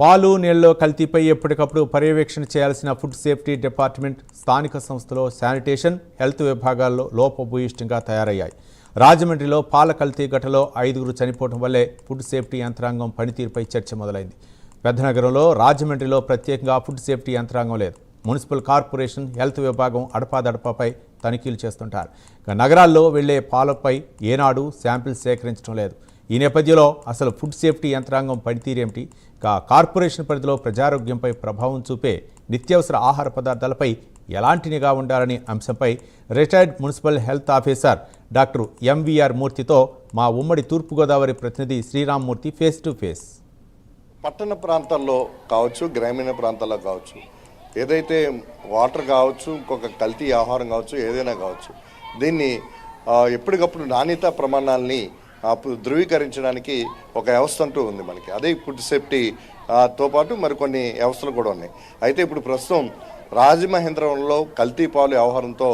పాలు నీళ్లలో కల్తీపై ఎప్పటికప్పుడు పర్యవేక్షణ చేయాల్సిన ఫుడ్ సేఫ్టీ డిపార్ట్మెంట్ స్థానిక సంస్థలో శానిటేషన్, హెల్త్ విభాగాల్లో లోపభూయిష్టంగా తయారయ్యాయి. రాజమండ్రిలో పాల కల్తీ ఘటనలో 5 చనిపోవడం వల్లే ఫుడ్ సేఫ్టీ యంత్రాంగం పనితీరుపై చర్చ మొదలైంది. పెద్దనగరంలో రాజమండ్రిలో ప్రత్యేకంగా ఫుడ్ సేఫ్టీ యంత్రాంగం లేదు. మున్సిపల్ కార్పొరేషన్, హెల్త్ విభాగం అడపాదడపాపై తనిఖీలు చేస్తుంటారు. నగరాల్లో వెళ్లే పాలపై ఏనాడు శాంపిల్స్ సేకరించడం లేదు. ఈ నేపథ్యంలో అసలు ఫుడ్ సేఫ్టీ యంత్రాంగం పనితీరేమిటి? కార్పొరేషన్ పరిధిలో ప్రజారోగ్యంపై ప్రభావం చూపే నిత్యావసర ఆహార పదార్థాలపై ఎలాంటి నిఘా ఉండాలనే అంశంపై retired municipal health officer doctor M V R మూర్తితో మా ఉమ్మడి తూర్పుగోదావరి ప్రతినిధి శ్రీరామ్మూర్తి ఫేస్ టు ఫేస్. పట్టణ ప్రాంతాల్లో కావచ్చు, గ్రామీణ ప్రాంతాల్లో కావచ్చు, ఏదైతే వాటర్ కావచ్చు, ఇంకొక కల్తీ ఆహారం కావచ్చు, ఏదైనా కావచ్చు, దీన్ని ఎప్పటికప్పుడు నాణ్యత ప్రమాణాలని ధృవీకరించడానికి ఒక వ్యవస్థ అంటూ ఉంది మనకి. అదే ఫుడ్ సేఫ్టీతో పాటు మరికొన్ని వ్యవస్థలు కూడా ఉన్నాయి. అయితే ఇప్పుడు ప్రస్తుతం రాజమహేంద్రవరంలో కల్తీ పాలు వ్యవహారంతో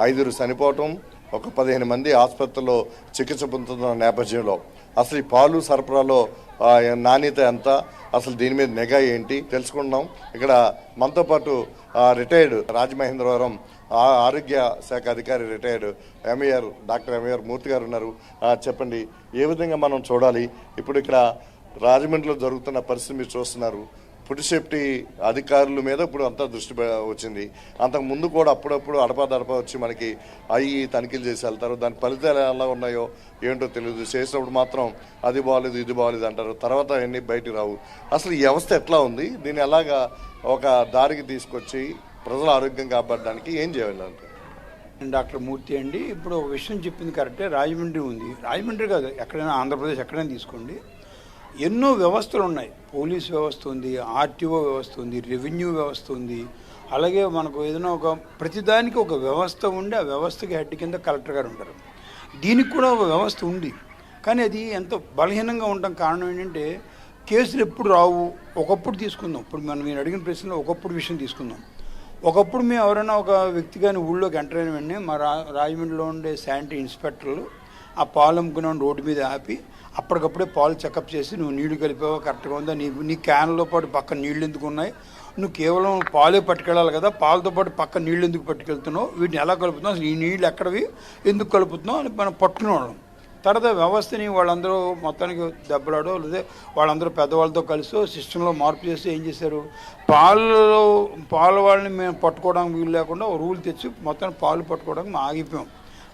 5 చనిపోవటం, ఒక 15 మంది ఆసుపత్రిలో చికిత్స పొందుతున్న నేపథ్యంలో అసలు ఈ పాలు సరఫరాలో నాణ్యత ఎంత, అసలు దీని మీద నిఘా ఏంటి తెలుసుకుంటున్నాం. ఇక్కడ మనతో పాటు రిటైర్డ్ రాజమహేంద్రవరం ఆరోగ్య శాఖ అధికారి రిటైర్డ్ డాక్టర్ ఎంవీఆర్ మూర్తి గారు ఉన్నారు. చెప్పండి, ఏ విధంగా మనం చూడాలి? ఇప్పుడు ఇక్కడ రాజమండ్రిలో జరుగుతున్న పరిస్థితి మీరు చూస్తున్నారు. ఫుడ్ సేఫ్టీ అధికారుల మీద ఇప్పుడు అంతా దృష్టి వచ్చింది. అంతకు ముందు కూడా అప్పుడప్పుడు అడపా వచ్చి మనకి అవి తనిఖీలు చేసి వెళ్తారు. దాని ఫలితాలు ఎలా ఉన్నాయో ఏంటో తెలియదు. చేసినప్పుడు మాత్రం అది బాగాలేదు, ఇది బాగాలేదు అంటారు. తర్వాత అవన్నీ బయటికి రావు. అసలు ఈ వ్యవస్థ ఎట్లా ఉంది? దీన్ని ఎలాగా ఒక దారికి తీసుకొచ్చి ప్రజల ఆరోగ్యం కాపాడడానికి ఏం చేయాలంటే? డాక్టర్ మూర్తి అండి. ఇప్పుడు ఒక విషయం చెప్పింది కరెక్టే. రాజమండ్రి ఉంది, రాజమండ్రి కాదు, ఎక్కడైనా ఆంధ్రప్రదేశ్ ఎక్కడైనా తీసుకోండి, ఎన్నో వ్యవస్థలు ఉన్నాయి. పోలీస్ వ్యవస్థ ఉంది, ఆర్టీఓ వ్యవస్థ ఉంది, రెవెన్యూ వ్యవస్థ ఉంది. అలాగే మనకు ఏదైనా ఒక ప్రతిదానికి ఒక వ్యవస్థ ఉండి ఆ వ్యవస్థకి హెడ్ కింద కలెక్టర్ గారు ఉంటారు. దీనికి కూడా ఒక వ్యవస్థ ఉంది, కానీ అది ఎంత బలహీనంగా ఉండడం కారణం ఏంటంటే కేసులు ఎప్పుడు రావు. ఒకప్పుడు తీసుకుందాం, ఇప్పుడు మీరు అడిగిన ప్రశ్నలో ఒకప్పుడు విషయం తీసుకుందాం. ఒకప్పుడు మేము ఎవరైనా ఒక వ్యక్తి కానీ ఊళ్ళోకి ఎంటర్ అయిన వెంటనే మా రాజమండ్రిలో ఉండే శానిటరీ ఇన్స్పెక్టర్లు ఆ పాలు అమ్ముకున్న రోడ్డు మీద ఆపి అప్పటికప్పుడే పాలు చెకప్ చేసి, నువ్వు నీళ్లు కలిపావా, కరెక్ట్గా ఉందా, నీ క్యాన్లో పాటు పక్క నీళ్ళు ఎందుకు ఉన్నాయి, నువ్వు కేవలం పాలే పట్టుకెళ్ళాలి కదా, పాలతో పాటు పక్క నీళ్ళు ఎందుకు పట్టుకెళ్తున్నావు, వీటిని ఎలా కలుపుతున్నావు, అసలు ఈ నీళ్ళు ఎక్కడవి, ఎందుకు కలుపుతున్నావు అని మనం పట్టుకునేవాళ్ళం. తర్వాత వ్యవస్థని వాళ్ళందరూ మొత్తానికి దెబ్బలాడో లేదా వాళ్ళందరూ పెద్దవాళ్ళతో కలిసి సిస్టంలో మార్పు చేసి ఏం చేశారు, పాల వాళ్ళని మేము పట్టుకోవడానికి వీలు లేకుండా రూల్ తెచ్చి మొత్తాన్ని పాలు పట్టుకోవడానికి మేము ఆగిపోయాం,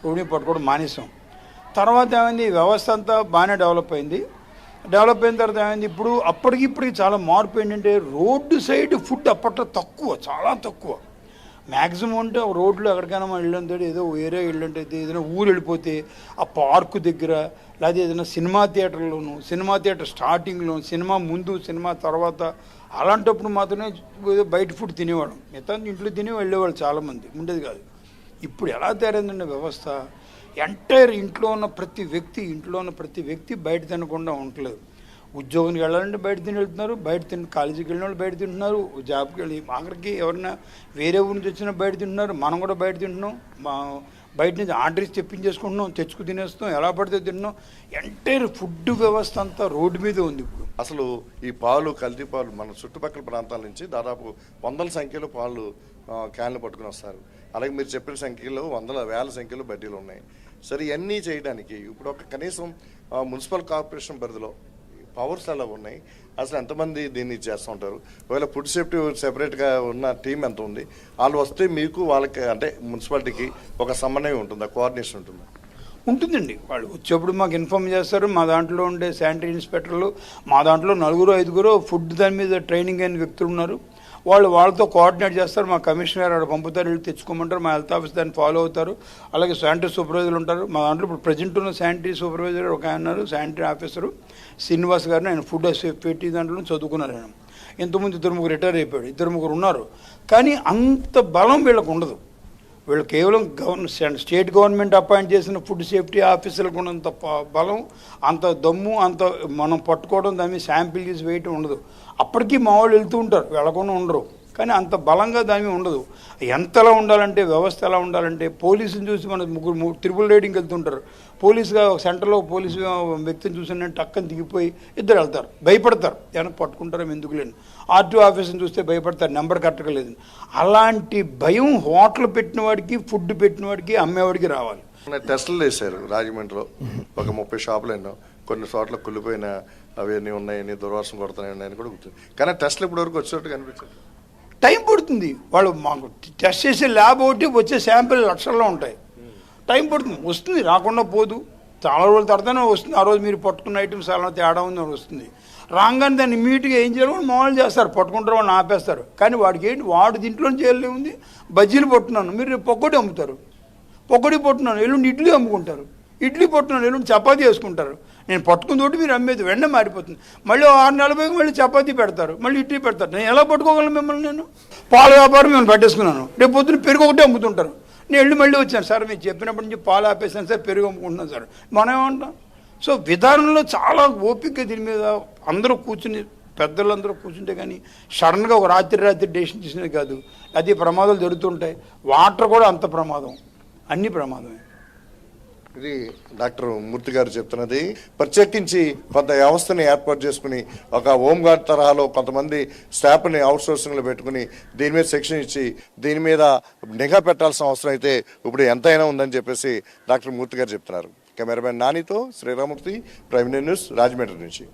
రోడ్ని పట్టుకోవడం మానేసాం. తర్వాత ఏమైంది, వ్యవస్థ అంతా బాగానే డెవలప్ అయింది. డెవలప్ అయిన తర్వాత ఏమైంది, ఇప్పటికి చాలా మార్పు ఏంటంటే రోడ్డు సైడ్ ఫుడ్ అప్పట్లో తక్కువ, చాలా తక్కువ. మ్యాక్సిమం అంటే రోడ్లు ఎక్కడికైనా మన ఇల్లు అంటే ఏదో వేరే ఇల్లు అంటే ఏదైనా ఊరు వెళ్ళిపోతే ఆ పార్కు దగ్గర, లేదా ఏదైనా సినిమా థియేటర్లోను, సినిమా థియేటర్ స్టార్టింగ్లో, సినిమా ముందు, సినిమా తర్వాత, అలాంటప్పుడు మాత్రమే బయట ఫుడ్ తినేవాళ్ళం. మిగతా ఇంట్లో తిని వెళ్ళేవాళ్ళు చాలామంది, ఉండేది కాదు. ఇప్పుడు ఎలా తయారైందండి వ్యవస్థ, ఎంటైర్ ఇంట్లో ఉన్న ప్రతి వ్యక్తి బయట తినకుండా ఉండలేదు. ఉద్యోగానికి వెళ్ళాలంటే బయట తిని వెళ్తున్నారు, కాలేజీకి వెళ్ళిన వాళ్ళు బయట తింటున్నారు, జాబ్కి వెళ్ళి ఆఖరికి ఎవరైనా వేరే ఊరి నుంచి వచ్చినా బయట తింటున్నారు. మనం కూడా బయట తింటున్నాం, బయట నుంచి ఆర్డర్స్ తెప్పించేసుకుంటున్నాం, తెచ్చుకు తినేస్తున్నాం, ఎలా పడితే తింటున్నాం. ఎంటైర్ ఫుడ్ వ్యవస్థ అంతా రోడ్డు మీద ఉంది. ఇప్పుడు అసలు ఈ పాలు, కల్తీ పాలు మన చుట్టుపక్కల ప్రాంతాల నుంచి దాదాపు 100ల సంఖ్యలో పాలు క్యాన్లు పట్టుకుని వస్తారు. అలాగే మీరు చెప్పిన సంఖ్యలో 100,000 సంఖ్యలో బడ్డీలు ఉన్నాయి. సరే, ఇవన్నీ చేయడానికి ఇప్పుడు ఒక కనీసం మున్సిపల్ కార్పొరేషన్ పరిధిలో పవర్స్ ఎలా ఉన్నాయి, అసలు ఎంతమంది దీన్ని చేస్తూ ఉంటారు? ఒకవేళ ఫుడ్ సేఫ్టీ సెపరేట్గా ఉన్న టీం ఎంత ఉంది? వాళ్ళు వస్తే మీకు వాళ్ళకి అంటే మున్సిపాలిటీకి ఒక సమన్వయం ఉంటుందా, కోఆర్డినేషన్ ఉంటుందా? ఉంటుందండి. వాళ్ళు వచ్చేప్పుడు మాకు ఇన్ఫామ్ చేస్తారు. మా దాంట్లో ఉండే శానిటరీ ఇన్స్పెక్టర్లు, మా దాంట్లో 4-5 ఫుడ్ దాని మీద ట్రైనింగ్ అయిన వ్యక్తులు ఉన్నారు. వాళ్ళతో కోఆర్డినేట్ చేస్తారు. మా కమిషనర్ గారు అక్కడ పంపుతారు, వెళ్ళి తెచ్చుకోమంటారు. మా హెల్త్ ఆఫీస్ దాన్ని ఫాలో అవుతారు. అలాగే శానిటరీ సూపర్వైజర్లు ఉంటారు. మా దాంట్లో ఇప్పుడు ప్రజెంట్ ఉన్న శానిటరీ సూపర్వైజర్ ఒక ఆయన ఉన్నారు, శానిటరీ ఆఫీసరు శ్రీనివాస్ గారిని. ఆయన ఫుడ్ సేఫ్టీ దాంట్లో చదువుకున్నారు. ఆయన ఇంతకుముందు 2-3 రిటైర్ అయిపోయాడు, 2-3 ఉన్నారు. కానీ అంత బలం వీళ్ళకు ఉండదు. వీళ్ళు కేవలం స్టేట్ గవర్నమెంట్ అపాయింట్ చేసిన ఫుడ్ సేఫ్టీ ఆఫీసర్లకు ఉన్నంత బలం, అంత దమ్ము, అంత మనం పట్టుకోవడం, దాని మీద శాంపిల్ తీసి వేయటం ఉండదు. అప్పటికీ మా వాళ్ళు వెళ్తూ ఉంటారు, వెళ్ళకుండా ఉండరు. కానీ అంత బలంగా దాని ఉండదు. ఎంతలా ఉండాలంటే, వ్యవస్థ ఎలా ఉండాలంటే, పోలీసుని చూసి మన ముగ్గురు ట్రిపుల్ రైడింగ్కి వెళ్తుంటారు. పోలీసుగా ఒక సెంటర్లో పోలీసు వ్యక్తిని చూసిన టక్కని దిగిపోయి ఇద్దరు వెళ్తారు, భయపడతారు, ఏమైనా పట్టుకుంటారో ఎందుకు లేని. ఆర్టీఓ ఆఫీస్ని చూస్తే భయపడతారు, నెంబర్ కరెక్ట్గా లేదు. అలాంటి భయం హోటల్ పెట్టిన వాడికి, ఫుడ్ పెట్టిన వాడికి, అమ్మేవాడికి రావాలి. టెస్టులు చేశారు రాజమండ్రిలో, ఒక 30 షాపులు ఎన్నో, కొన్ని చోట్ల కుళ్ళిపోయిన అవన్నీ ఉన్నాయని, దుర్వాసన కొడుతున్నాయని కూడా గుర్తుంది. కానీ టెస్టులు ఇప్పటి వరకు వచ్చినట్టు కనిపించదు. టైం పడుతుంది. వాళ్ళు మాకు టెస్ట్ చేసే ల్యాబ్ ఒకటి వచ్చే శాంపిల్ లక్షల్లో ఉంటాయి. టైం పడుతుంది, వస్తుంది, రాకుండా పోదు. చాలా రోజుల తర్వాతనే వస్తుంది. ఆ రోజు మీరు పట్టుకున్న ఐటమ్స్ చాలా తేడా ఉంది అని వస్తుంది. రాగానే దాన్ని ఇమీడియట్గా ఏం చేయాలో మామూలు చేస్తారు, పట్టుకుంటారు, వాళ్ళని ఆపేస్తారు. కానీ వాడికి ఏంటి, వాడు దీంట్లో చేయలే ఉంది. బజ్జీలు పట్టున్నాను, మీరు రేపు పకోడీ అమ్ముతారు, పకోడీ పట్టున్నాను, ఎల్లుండి ఇడ్లీ అమ్ముకుంటారు, ఇడ్లీ పట్టున్నాను, ఎల్లుండి చపాతీ వేసుకుంటారు. నేను పట్టుకుని తోటి మీరు అమ్మేది వెంటనే మారిపోతుంది. మళ్ళీ 6:40 మళ్ళీ చపాతీ పెడతారు, మళ్ళీ ఇడ్లీ పెడతారు. నేను ఎలా పట్టుకోగలను మిమ్మల్ని? నేను పాల వ్యాపారం మేము పట్టేసుకున్నాను, రేపు పొద్దున్న పెరుగు ఒకటే అమ్ముతుంటారు. నేను వెళ్ళి మళ్ళీ వచ్చాను, సార్ మీరు చెప్పినప్పటి నుంచి పాలు ఆపేసాను సార్, పెరుగు అమ్ముకుంటున్నాను సార్, మనం ఏమంటాం? సో విధానంలో చాలా ఓపిక దీని మీద అందరూ కూర్చుని, పెద్దలందరూ కూర్చుంటే కానీ సడన్గా ఒక రాత్రి డెసిషన్ తీసుకునేది కాదు. అది ప్రమాదాలు జరుగుతుంటాయి. వాటర్ కూడా అంత ప్రమాదం, అన్ని ప్రమాదమే. ఇది డాక్టర్ మూర్తి గారు చెప్తున్నది. ప్రత్యేకించి కొంత వ్యవస్థని ఏర్పాటు చేసుకుని, ఒక హోంగార్డ్ తరహాలో కొంతమంది స్టాఫ్ని అవుట్సోర్సింగ్లో పెట్టుకుని దీని మీద శిక్షణ ఇచ్చి దీని మీద నిఘా పెట్టాల్సిన అవసరం అయితే ఇప్పుడు ఎంతైనా ఉందని చెప్పేసి డాక్టర్ మూర్తి గారు చెప్తున్నారు. కెమెరామెన్ నానితో శ్రీరామూర్తి, ప్రైమ్ న్యూస్, రాజమండ్రి నుంచి.